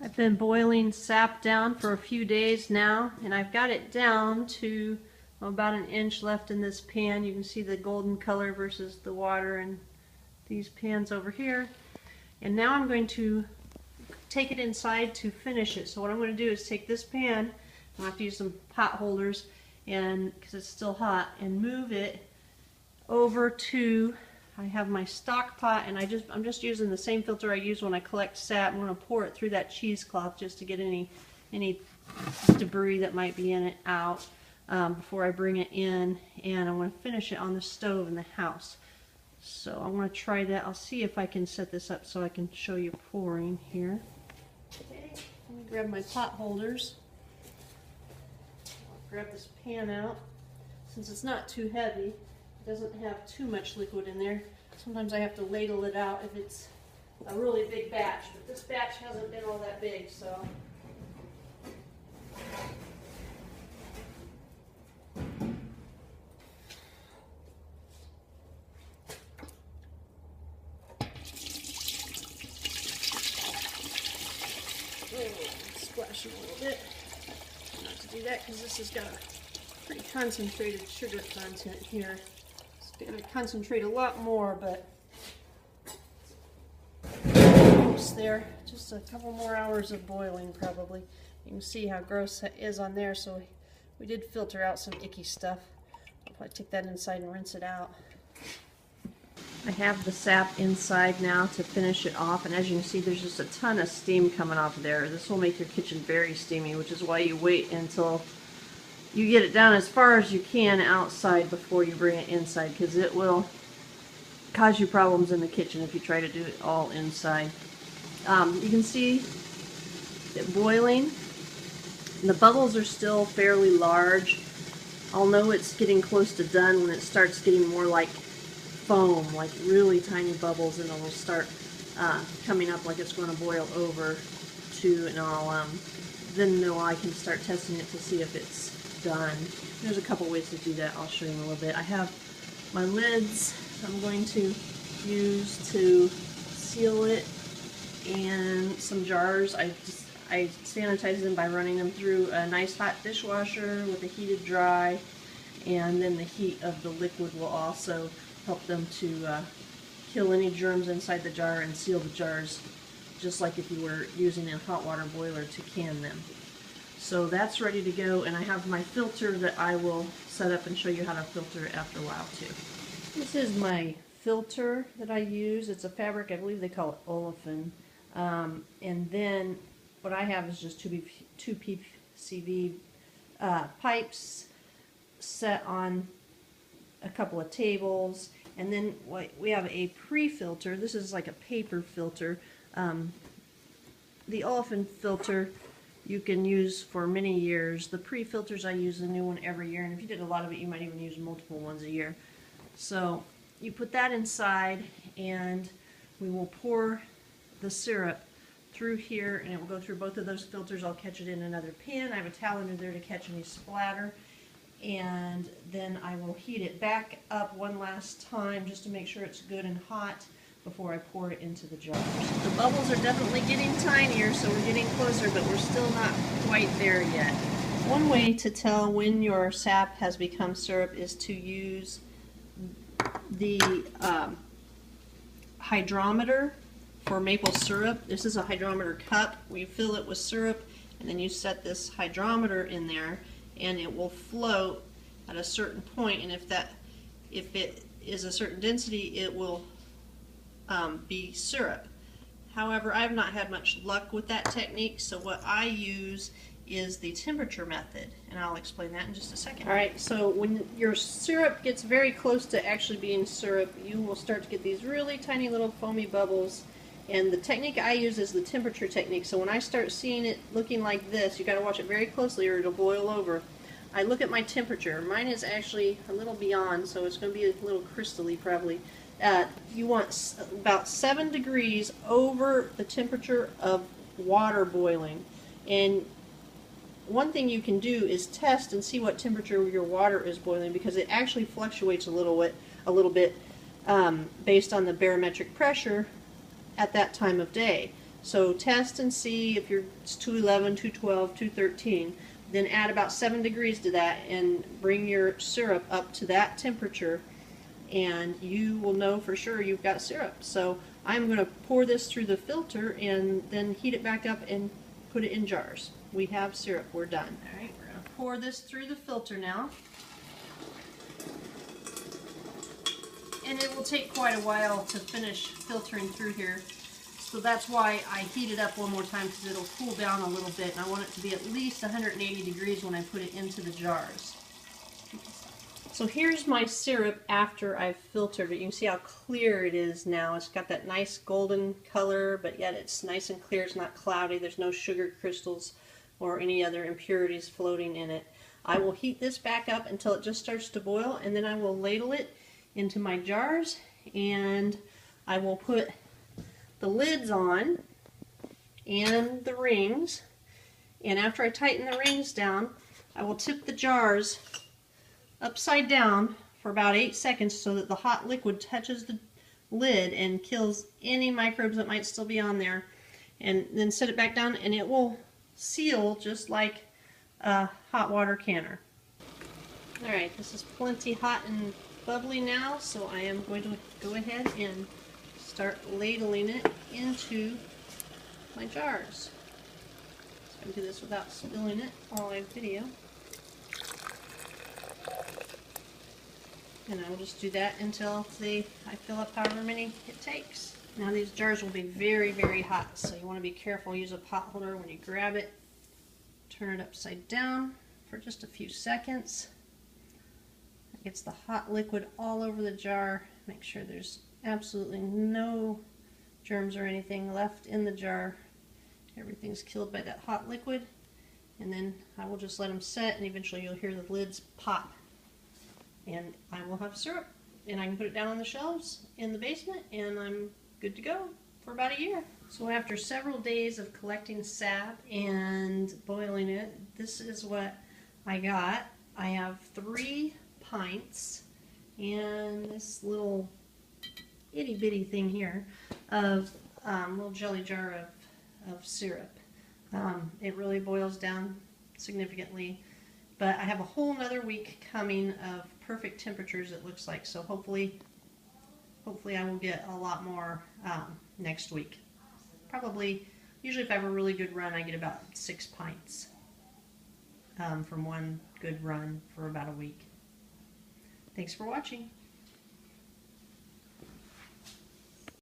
I've been boiling sap down for a few days now, and I've got it down to about an inch left in this pan. You can see the golden color versus the water in these pans over here. And now I'm going to take it inside to finish it. So what I'm going to do is take this pan, I'll have to use some pot holders, and because it's still hot, and move it over to, I have my stock pot, and I'm just using the same filter I use when I collect sap. I'm going to pour it through that cheesecloth just to get any debris that might be in it out before I bring it in, and I'm going to finish it on the stove in the house. So I'm going to try that. I'll see if I can set this up so I can show you pouring here. Okay, let me grab my pot holders. I'll grab this pan out. Since it's not too heavy, it doesn't have too much liquid in there. Sometimes I have to ladle it out if it's a really big batch, but this batch hasn't been all that big, so. Splash it a little bit. Not to do that because this has got a pretty concentrated sugar content here. It's going to concentrate a lot more, but almost there. Just a couple more hours of boiling probably. You can see how gross that is on there, so we did filter out some icky stuff. I'll probably take that inside and rinse it out. I have the sap inside now to finish it off, and as you can see there's just a ton of steam coming off of there. This will make your kitchen very steamy, which is why you wait until you get it down as far as you can outside before you bring it inside, because it will cause you problems in the kitchen if you try to do it all inside. You can see it boiling. The bubbles are still fairly large. I'll know it's getting close to done when it starts getting more like foam, like really tiny bubbles, and it'll start coming up like it's going to boil over to, and I'll then know I can start testing it to see if it's done. There's a couple ways to do that. I'll show you in a little bit. I have my lids I'm going to use to seal it, and some jars. I sanitize them by running them through a nice hot dishwasher with a heated dry, and then the heat of the liquid will also help them to kill any germs inside the jar and seal the jars, just like if you were using a hot water boiler to can them. So that's ready to go, and I have my filter that I will set up and show you how to filter it after a while too. This is my filter that I use. It's a fabric, I believe they call it olefin. And then what I have is just two PVC pipes set on a couple of tables, and then we have a pre-filter. This is like a paper filter. The olefin filter you can use for many years. The pre-filters, I use a new one every year, and if you did a lot of it you might even use multiple ones a year. So you put that inside, and we will pour the syrup through here, and it will go through both of those filters. I'll catch it in another pan. I have a towel under there to catch any splatter, and then I will heat it back up one last time just to make sure it's good and hot before I pour it into the jars. The bubbles are definitely getting tinier, so we're getting closer, but we're still not quite there yet. One way to tell when your sap has become syrup is to use the hydrometer for maple syrup. This is a hydrometer cup. We fill it with syrup, and then you set this hydrometer in there, and it will float at a certain point, and if it is a certain density, it will be syrup. However, I have not had much luck with that technique, so what I use is the temperature method, and I'll explain that in just a second. Alright, so when your syrup gets very close to actually being syrup, you will start to get these really tiny little foamy bubbles, and the technique I use is the temperature technique. So when I start seeing it looking like this, you got to watch it very closely or it'll boil over. I look at my temperature. Mine is actually a little beyond, so it's going to be a little crystally probably. You want about 7 degrees over the temperature of water boiling, and one thing you can do is test and see what temperature your water is boiling, because it actually fluctuates a little bit based on the barometric pressure at that time of day. So test and see if it's 211, 212, 213. Then add about 7 degrees to that and bring your syrup up to that temperature, and you will know for sure you've got syrup. So I'm going to pour this through the filter and then heat it back up and put it in jars. We have syrup. We're done. All right, we're going to pour this through the filter now. And it will take quite a while to finish filtering through here. So that's why I heat it up one more time, because it'll cool down a little bit, and I want it to be at least 180 degrees when I put it into the jars. So here's my syrup after I've filtered it. You can see how clear it is now. It's got that nice golden color, but yet it's nice and clear. It's not cloudy. There's no sugar crystals or any other impurities floating in it. I will heat this back up until it just starts to boil, and then I will ladle it into my jars, and I will put the lids on and the rings, and after I tighten the rings down, I will tip the jars upside down for about 8 seconds so that the hot liquid touches the lid and kills any microbes that might still be on there, and then set it back down, and it will seal just like a hot water canner. Alright, this is plenty hot and bubbly now, so I am going to go ahead and start ladling it into my jars. So I can do this without spilling it while I video. And I will just do that until I fill up however many it takes. Now these jars will be very, very hot, so you want to be careful. Use a pot holder when you grab it. Turn it upside down for just a few seconds. It gets the hot liquid all over the jar. Make sure there's absolutely no germs or anything left in the jar. Everything's killed by that hot liquid. And then I will just let them set, and eventually you'll hear the lids pop. And I will have syrup, and I can put it down on the shelves in the basement, and I'm good to go for about a year. So after several days of collecting sap and boiling it, this is what I got. I have 3 pints and this little itty bitty thing here of little jelly jar of syrup. It really boils down significantly, but I have a whole nother week coming of perfect temperatures, it looks like, so hopefully I will get a lot more next week. Probably, usually if I have a really good run, I get about 6 pints from one good run for about a week. Thanks for watching.